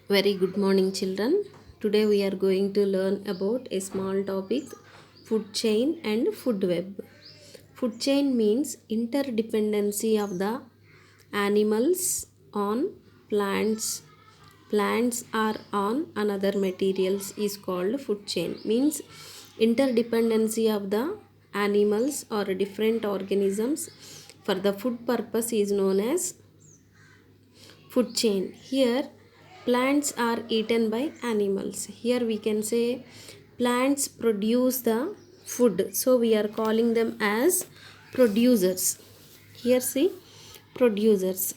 Very good morning, children. Today we are going to learn about a small topic, food chain and food web. Food chain means interdependency of the animals on plants. Plants are on another materials is called food chain. Means interdependency of the animals or different organisms for the food purpose is known as food chain. Here plants are eaten by animals. Here we can say plants produce the food, so we are calling them as producers. Here see, producers.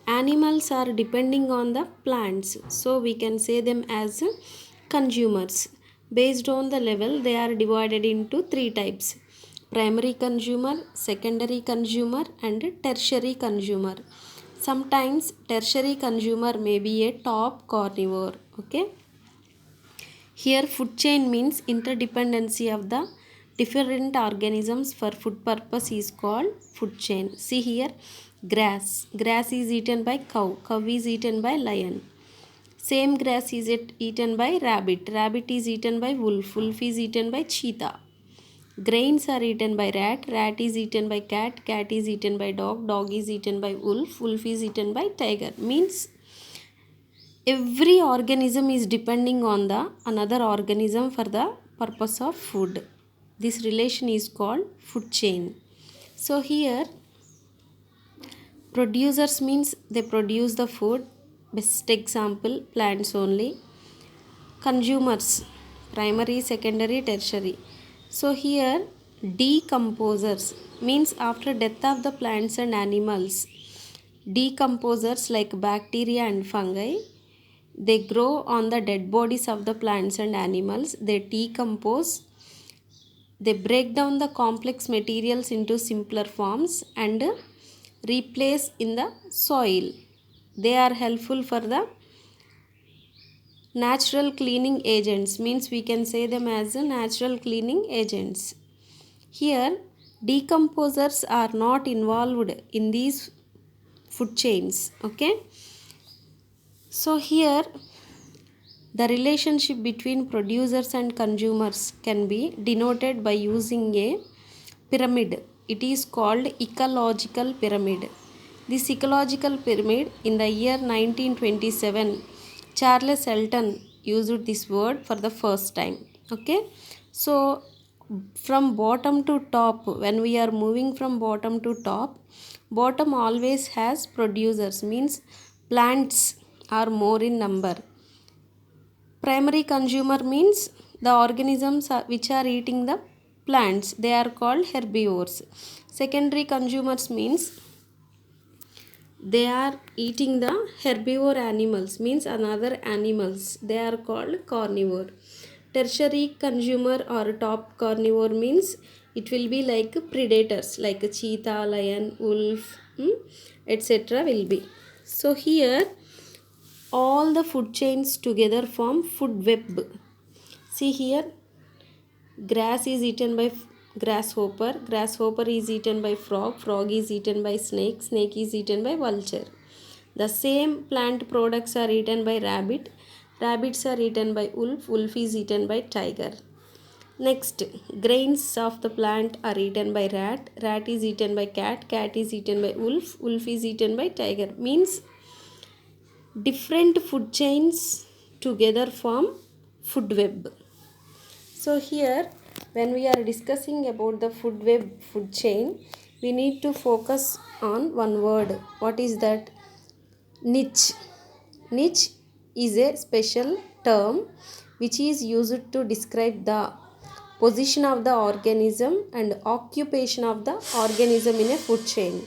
Animals are depending on the plants, so we can say them as consumers. Based on the level, they are divided into three types: primary consumer, secondary consumer and tertiary consumer. Sometimes tertiary consumer may be a top carnivore. Okay, here food chain means interdependency of the different organisms for food purpose is called food chain. See here, grass is eaten by cow is eaten by lion. Same grass is eaten by rabbit is eaten by wolf is eaten by cheetah. Grains are eaten by rat is eaten by cat is eaten by dog is eaten by wolf is eaten by tiger. Means every organism is depending on the another organism for the purpose of food. This relation is called food chain. So here producers means they produce the food. Best example, plants only. Consumers, primary, secondary, tertiary. So here decomposers means after death of the plants and animals, decomposers like bacteria and fungi, they grow on the dead bodies of the plants and animals. They decompose, they break down the complex materials into simpler forms and replace in the soil. They are helpful for the natural cleaning agents. Means we can say them as natural cleaning agents. Here decomposers are not involved in these food chains. Okay, so here the relationship between producers and consumers can be denoted by using a pyramid. It is called ecological pyramid. This ecological pyramid, in the year 1927, Charles Elton used this word for the first time. Okay, so from bottom to top, when we are moving from bottom to top, bottom always has producers. Means plants are more in number. Primary consumer means the organisms which are eating the plants, they are called herbivores. Secondary consumers means they are eating the herbivore animals, means another animals, they are called carnivore. Tertiary consumer or top carnivore means it will be like predators like cheetah, lion, wolf, etc. will be. So here all the food chains together form food web. See here, grass is eaten by grasshopper is eaten by frog is eaten by snake is eaten by vulture. The same plant products are eaten by rabbits are eaten by wolf is eaten by tiger. Next, grains of the plant are eaten by rat is eaten by cat is eaten by wolf is eaten by tiger. Means different food chains together form food web. So here when we are discussing about the food web, food chain, we need to focus on one word. What is that? Niche. Niche is a special term which is used to describe the position of the organism and occupation of the organism in a food chain.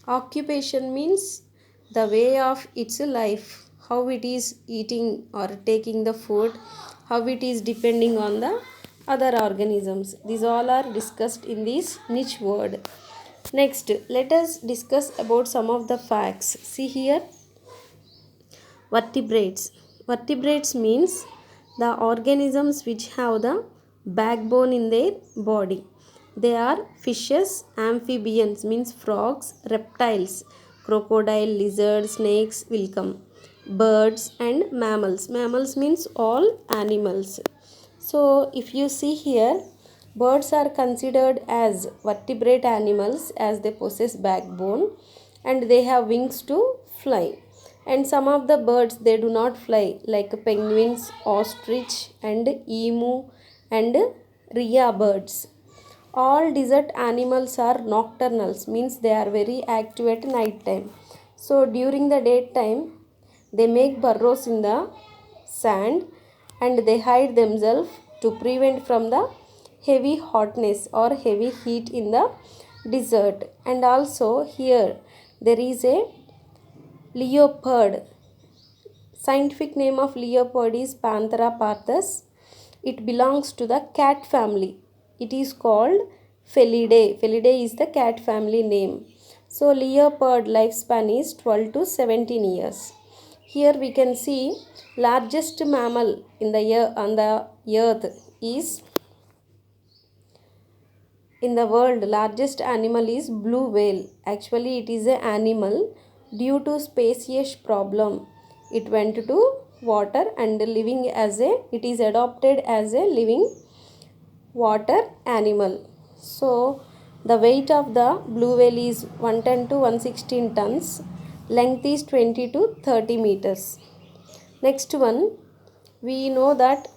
Occupation means the way of its life, how it is eating or taking the food, how it is depending on the other organisms. These all are discussed in this niche word. Next, let us discuss about some of the facts. See here, vertebrates. Vertebrates means the organisms which have the backbone in their body. They are fishes, amphibians means frogs, reptiles, crocodile, lizards, snakes will come. birds and mammals. Mammals means all animals. So if you see here, birds are considered as vertebrate animals as they possess backbone and they have wings to fly. And some of the birds they do not fly, like penguins, ostrich and emu and rhea birds. All desert animals are nocturnals, means they are very active at night time. So during the daytime they make burrows in the sand and they hide themselves to prevent from the heavy hotness or heavy heat in the desert. And also here there is a leopard. Scientific name of leopard is Panthera pardus. It belongs to the cat family. It is called Felidae. Felidae is the cat family name. So leopard lifespan is 12 to 17 years. Here we can see largest mammal in the on the earth is in the world largest animal is blue whale. Actually it is an animal. Due to species problem it went to water and living as a it is adopted as a living water animal. So the weight of the blue whale is 110 to 116 tons. Length is 20 to 30 meters. Next one, we know that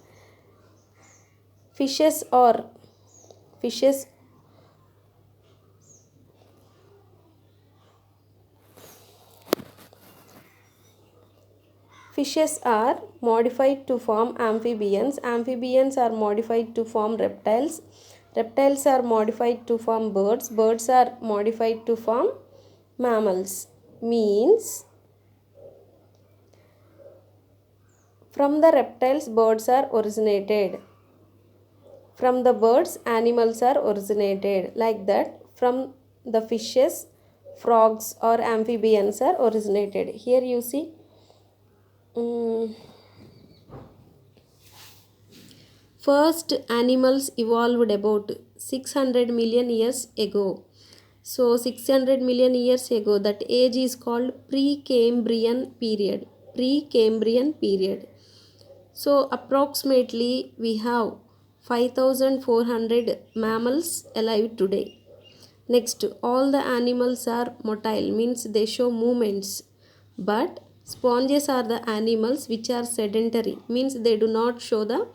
fishes or fishes Fishes are modified to form amphibians. Amphibians are modified to form reptiles. Reptiles are modified to form birds. Birds are modified to form mammals. Means from the reptiles birds are originated. From the birds animals are originated. Like that from the fishes frogs or amphibians are originated. Here you see first animals evolved about 600 million years ago. So 600 million years ago, that age is called Precambrian period. Precambrian period. So approximately we have 5400 mammals alive today. Next, all the animals are motile, means they show movements. But sponges are the animals which are sedentary, means they do not show the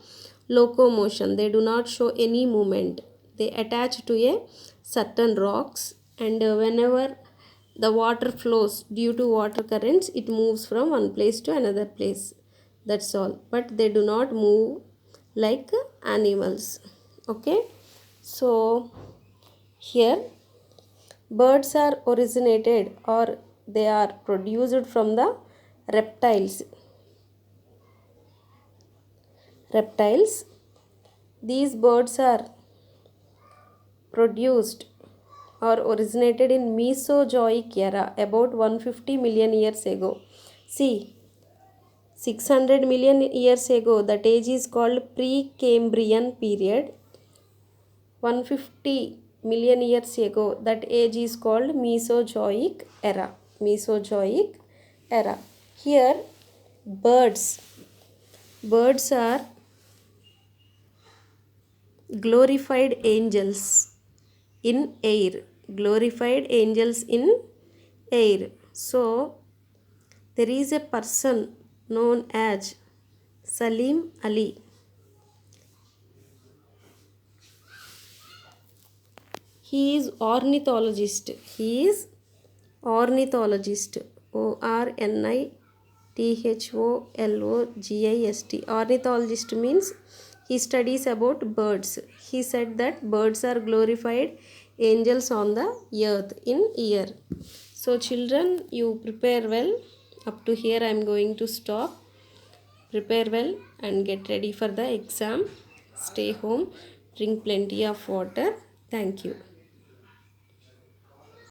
locomotion, they do not show any movement. They attach to a certain rocks and whenever the water flows due to water currents, it moves from one place to another place. That's all. But they do not move like animals. Okay. So here birds are originated or they are produced from the reptiles. Reptiles. These birds are produced or originated in Mesozoic era about 150 million years ago. See, 600 million years ago, that age is called Precambrian period. 150 million years ago, that age is called Mesozoic era. Mesozoic era. Here, birds are glorified angels in air. Glorified angels in air. So, there is a person known as Salim Ali. He is ornithologist. He is ornithologist. Ornithologist. Ornithologist means he studies about birds. He said that birds are glorified angels on the earth in air. So children, you prepare well. Up to here I am going to stop. Prepare well and get ready for the exam. Stay home. Drink plenty of water. Thank you.